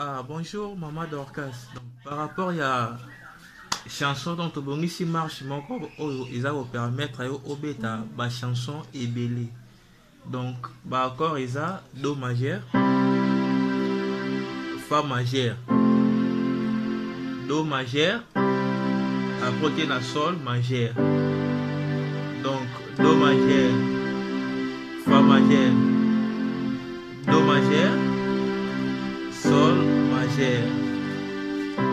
Ah, bonjour, Maman Dorcas. Donc, par rapport à chanson dont on bongi si marche, mon corps, ils ont permettre au bêta, ma chanson est belle. Donc, bah, encore, ils ont do majeur, fa majeur, do majeur, après la sol majeur. Donc, do majeur, fa majeur, do majeur, sol majeur.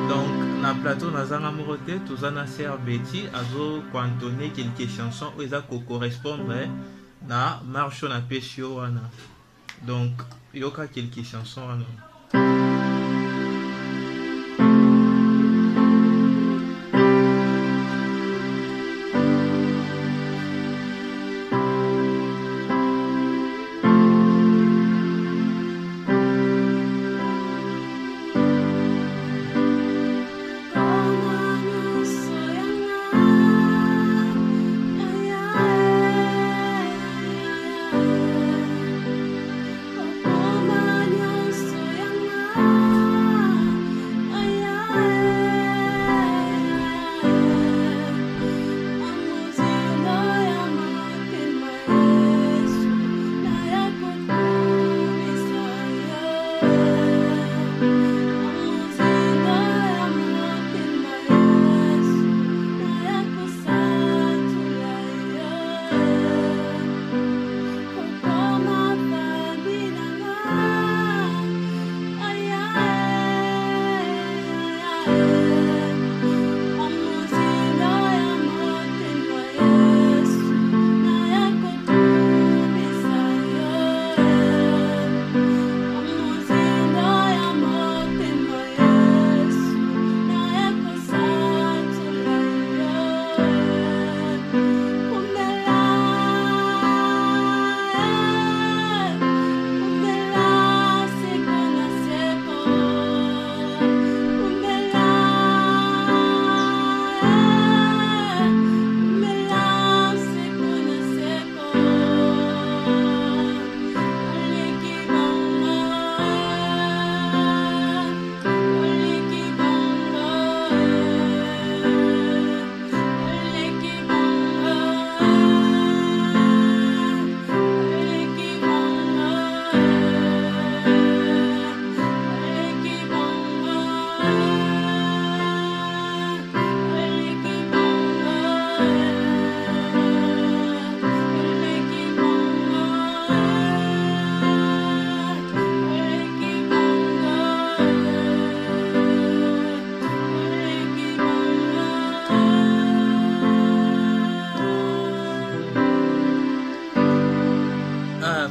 Donc, na plateau nazanga morote, tozana ser Betty, azo quantonner quelques chansons où ils correspondre na marche na pesio wana. Donc, yoka quelques chansons wana.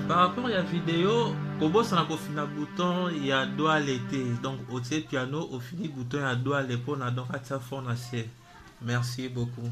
Par rapport à la vidéo, Kobo ça n'a pas fini bouton, il y a doigt l'été. Donc au piano, au fini bouton, il y a doigt l'épaule, donc à ça fond assez. Merci beaucoup.